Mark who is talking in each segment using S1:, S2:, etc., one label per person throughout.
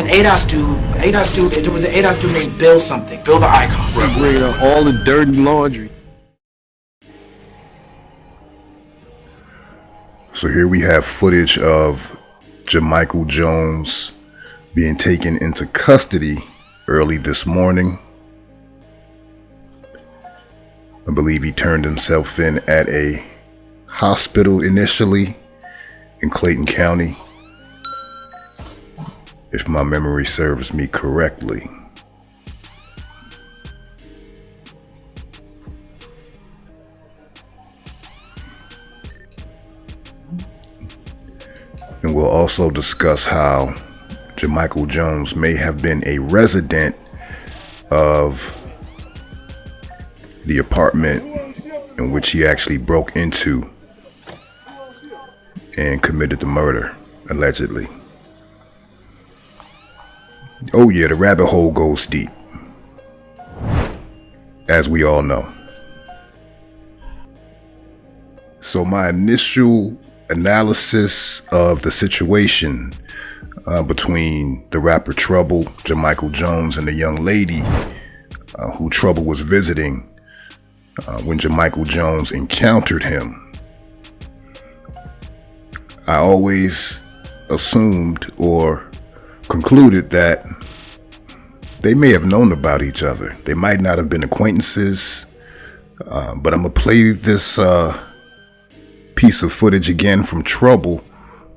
S1: an ADOS dude. There was an ADOS dude named Bill something. Bill the Icon.
S2: Bring up all the dirty laundry.
S3: So here we have footage of Jamichael Jones being taken into custody early this morning. I believe he turned himself in at a hospital initially in Clayton County, if my memory serves me correctly. And we'll also discuss how Jamichael Jones may have been a resident of the apartment in which he actually broke into and committed the murder, allegedly. Oh yeah, the rabbit hole goes deep, as we all know. So my initial analysis of the situation between the rapper Trouble, Jamichael Jones, and the young lady who Trouble was visiting when Jamichael Jones encountered him. I always assumed or concluded that they may have known about each other. They might not have been acquaintances, but I'm gonna play this piece of footage again from Trouble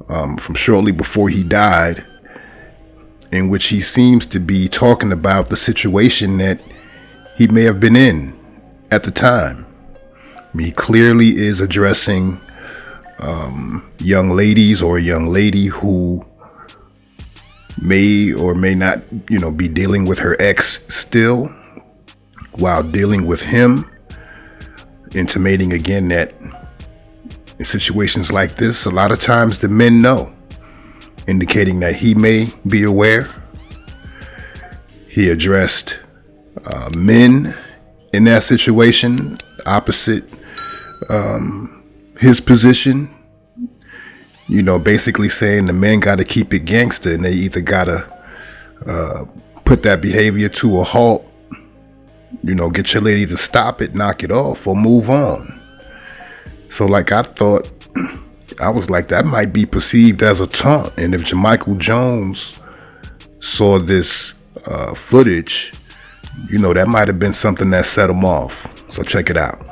S3: from shortly before he died, in which he seems to be talking about the situation that he may have been in at the time. I mean, he clearly is addressing young ladies or a young lady who may or may not, be dealing with her ex still while dealing with him, intimating again that in situations like this, a lot of times the men know, indicating that he may be aware. He addressed men in that situation opposite his position, basically saying the men got to keep it gangster and they either got to put that behavior to a halt, get your lady to stop it, knock it off, or move on. So I was like, that might be perceived as a taunt. And if Jamichael Jones saw this footage, that might have been something that set him off. So check it out.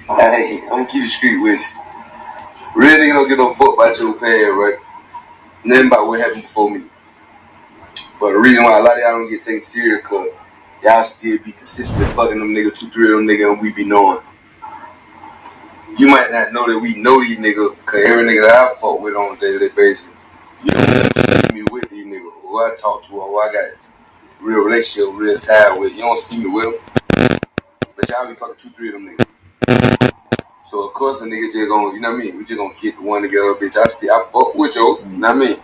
S4: Hey, I'm gonna keep it street with you. Real nigga don't get no fuck about your past, right? Nothing about what happened before me. But the reason why a lot of y'all don't get taken serious, cause y'all still be consistently fucking them niggas, 2, 3 of them niggas, and we be knowing. You might not know that we know these niggas, cause every nigga that I fuck with on a day-to-day basis, you don't see me with these niggas, who I talk to, or who I got real relationship, real tie with. You don't see me with them, but y'all be fucking 2, 3 of them niggas. So of course a nigga just gonna, we just gonna keep the one together, bitch. I fuck with you,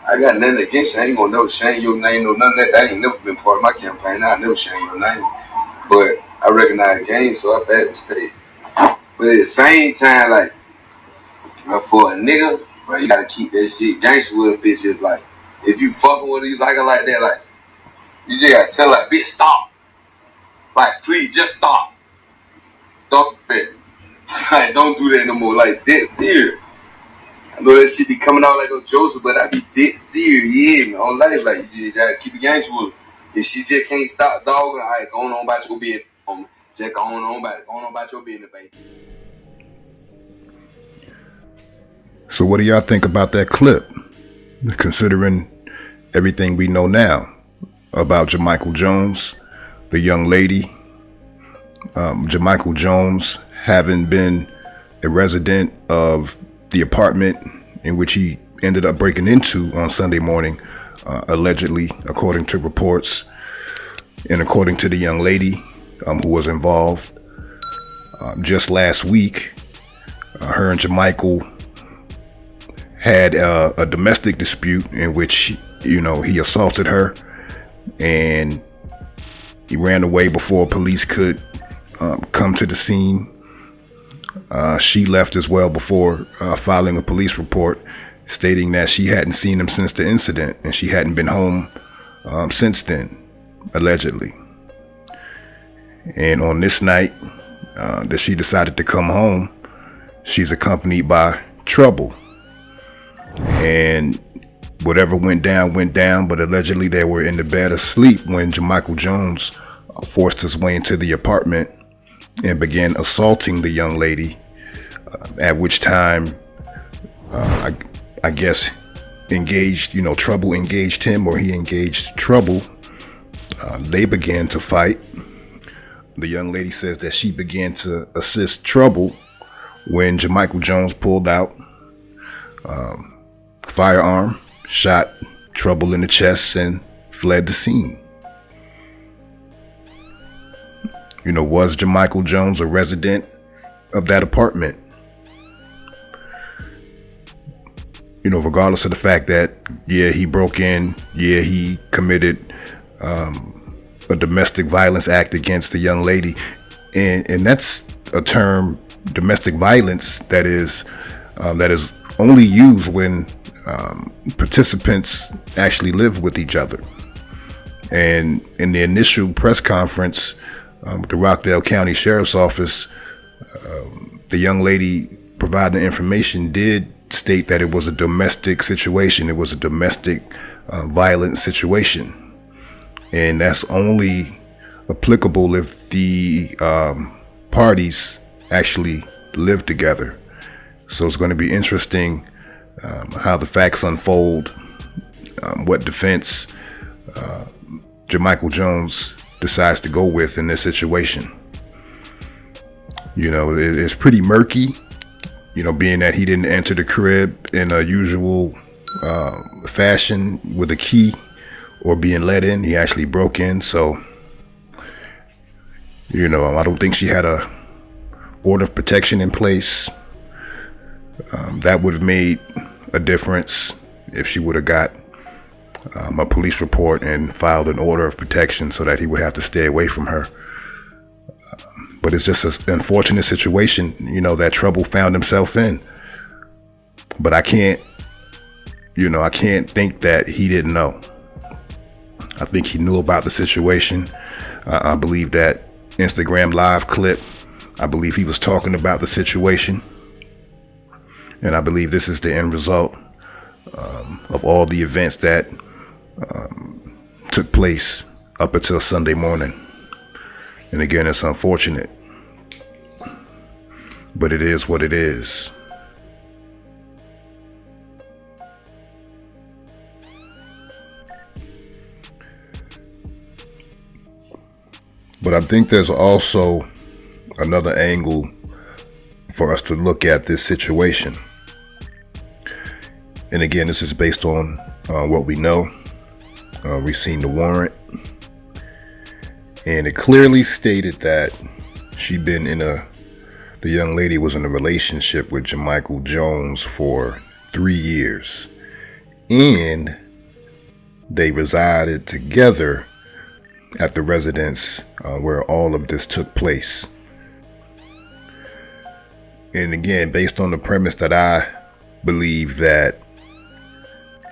S4: I got nothing against you. I ain't gonna never shame your name or none of that. That ain't never been part of my campaign. I never shame your name. But I recognize game, so I bad mistake. But at the same time, like, for a nigga, bro, you gotta keep that shit gangster with a bitch. Is like, if you fucking with her, you like her like that, like, you just gotta tell her, like, bitch, stop. Like, please, just stop. Don't, bitch. Like, don't do that no more. Like, dead serious. I know that shit be coming out like a Joseph, but I be dead serious, yeah, man. On life, like, you just gotta keep it gangster with her. If she just can't stop dogging, all right, go on about your business. Just go on about your business, baby.
S3: So what do y'all think about that clip, considering everything we know now about Jamichael Jones, the young lady, Jamichael Jones having been a resident of the apartment in which he ended up breaking into on Sunday morning, allegedly, according to reports and according to the young lady who was involved. Just last week, her and Jamichael had a domestic dispute in which, he assaulted her and he ran away before police could come to the scene She left as well before filing a police report stating that she hadn't seen him since the incident and she hadn't been home since then, allegedly. And on this night that she decided to come home, she's accompanied by Trouble. And whatever went down, but allegedly they were in the bed asleep when Jamichael Jones forced his way into the apartment and began assaulting the young lady, at which time, I guess, Trouble engaged him, or he engaged Trouble. They began to fight. The young lady says that she began to assist Trouble when Jamichael Jones pulled out firearm, shot Trouble in the chest, and fled the scene. Was Jamichael Jones a resident of that apartment? Regardless of the fact that, he broke in, he committed a domestic violence act against the young lady. And that's a term, domestic violence, that is only used when participants actually live with each other. And in the initial press conference, the Rockdale County Sheriff's Office, the young lady providing the information did state that it was a domestic situation. It was a domestic violence situation. And that's only applicable if the parties actually live together. So it's going to be interesting how the facts unfold, what defense Jamichael Jones decides to go with in this situation. It's pretty murky, being that he didn't enter the crib in a usual fashion with a key or being let in. He actually broke in. So, I don't think she had a order of protection in place. That would have made a difference if she would have got a police report and filed an order of protection so that he would have to stay away from her. But it's just an unfortunate situation, that Trouble found himself in. But I can't think that he didn't know. I think he knew about the situation. I believe that Instagram live clip, I believe he was talking about the situation. And I believe this is the end result of all the events that took place up until Sunday morning. And again, it's unfortunate, but it is what it is. But I think there's also another angle for us to look at this situation. And again, this is based on what we know. We've seen the warrant, and it clearly stated that the young lady was in a relationship with Jamichael Jones for 3 years, and they resided together at the residence where all of this took place. And again, based on the premise that I believe that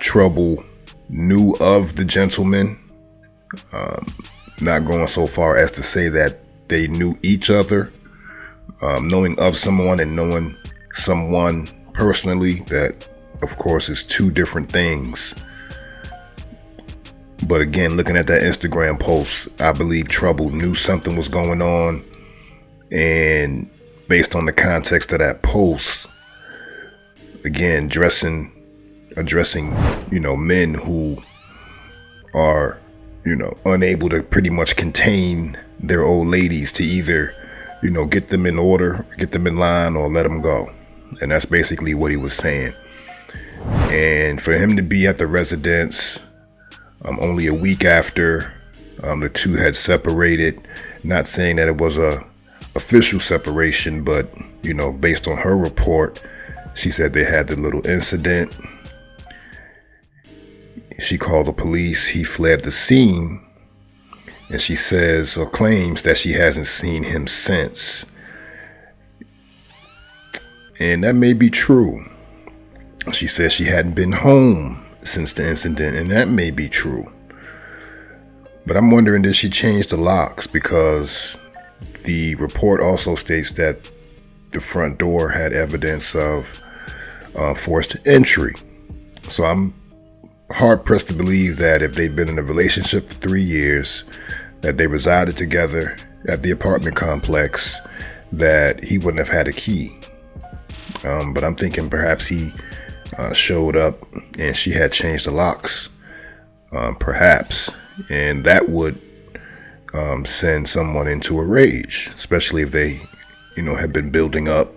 S3: Trouble knew of the gentleman, not going so far as to say that they knew each other, knowing of someone and knowing someone personally, that of course is two different things. But again, looking at that Instagram post, I believe Trouble knew something was going on. And based on the context of that post, again, addressing, men who are, unable to pretty much contain their old ladies to either, get them in order, get them in line, or let them go. And that's basically what he was saying. And for him to be at the residence only a week after the two had separated, not saying that it was a official separation, but based on her report, she said they had the little incident. She called the police. He fled the scene, and she says or claims that she hasn't seen him since. And that may be true. She says she hadn't been home since the incident, and that may be true. But I'm wondering, did she change the locks? Because the report also states that the front door had evidence of forced entry. So I'm hard pressed to believe that if they'd been in a relationship for 3 years, that they resided together at the apartment complex, that he wouldn't have had a key. But I'm thinking perhaps he showed up and she had changed the locks, perhaps, and that would send someone into a rage, especially if they, had been building up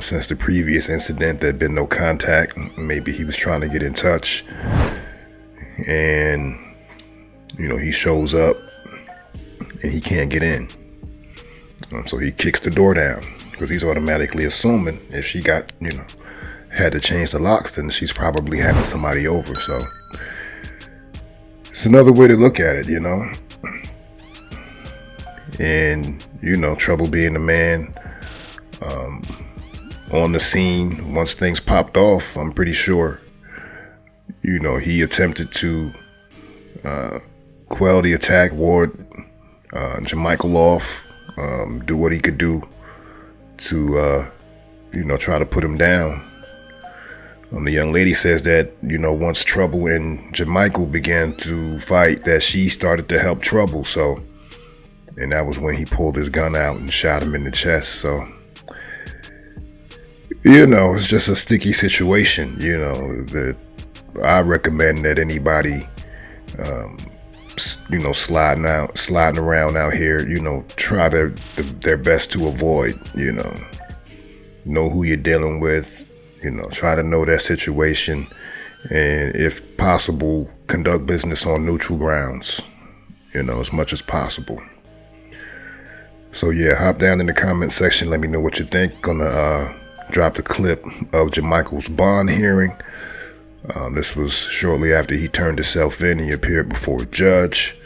S3: since the previous incident. There'd been no contact. Maybe he was trying to get in touch, and he shows up and he can't get in. So he kicks the door down because he's automatically assuming if she got, had to change the locks, then she's probably having somebody over. So it's another way to look at it, And, trouble being the man on the scene. Once things popped off, I'm pretty sure, he attempted to quell the attack, ward Jamichael off, do what he could do to, try to put him down. The young lady says that, once Trouble and Jamichael began to fight, that she started to help Trouble. So, and that was when he pulled his gun out and shot him in the chest. So, it's just a sticky situation, that I recommend that anybody, sliding around out here, try their best to avoid, know who you're dealing with, try to know that situation, and if possible, conduct business on neutral grounds, as much as possible. So yeah, hop down in the comment section. Let me know what you think. Gonna drop the clip of Jamichael's bond hearing. This was shortly after he turned himself in. He appeared before a judge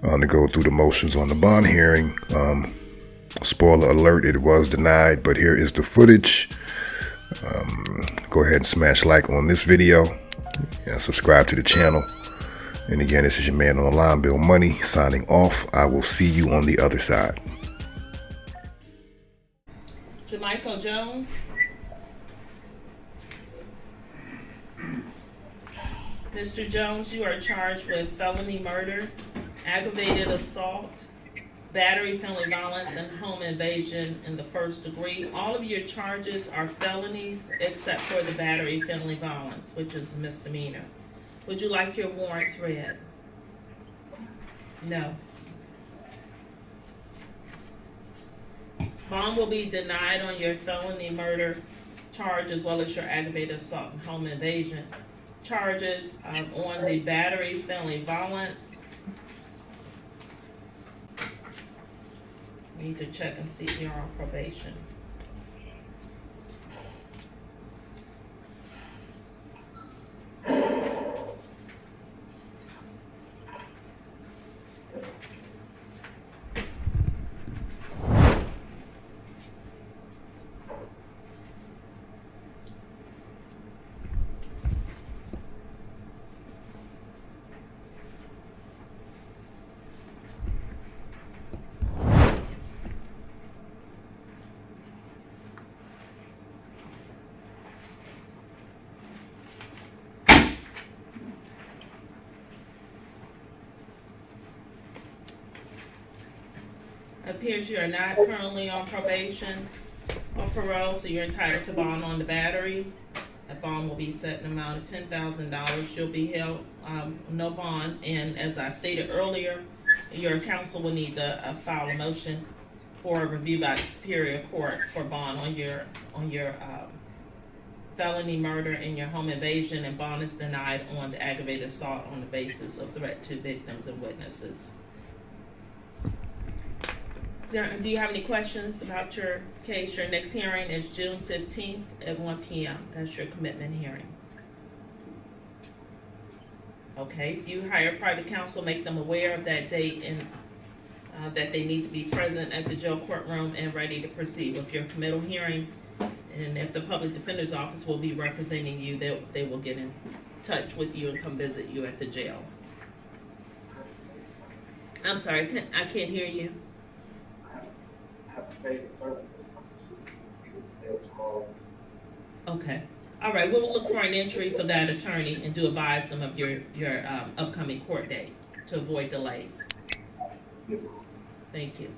S3: to go through the motions on the bond hearing. Spoiler alert, it was denied, but here is the footage. Go ahead and smash like on this video and subscribe to the channel. And again, this is your man online, Bill Money, signing off. I will see you on the other side.
S5: Jamichael Jones. Mr. Jones, you are charged with felony murder, aggravated assault, battery, felony violence, and home invasion in the first degree. All of your charges are felonies except for the battery, felony violence, which is a misdemeanor. Would you like your warrants read? No. Bond will be denied on your felony murder charge as well as your aggravated assault and home invasion charges. On the battery, felony violence, we need to check and see if you're on probation. Appears you are not currently on probation or parole, so you're entitled to bond on the battery. A bond will be set in an amount of $10,000. You'll be held no bond, and as I stated earlier, your counsel will need to file a motion for a review by the Superior Court for bond on your felony murder and your home invasion, and bond is denied on the aggravated assault on the basis of threat to victims and witnesses. Do you have any questions about your case? Your next hearing is June 15th at 1 p.m. That's your commitment hearing. Okay, if you hire private counsel, make them aware of that date and that they need to be present at the jail courtroom and ready to proceed with your committal hearing. And if the public defender's office will be representing you, they will get in touch with you and come visit you at the jail. I'm sorry, I can't hear you. Okay. All right. We'll look for an entry for that attorney and do advise them of your upcoming court date to avoid delays. Thank you.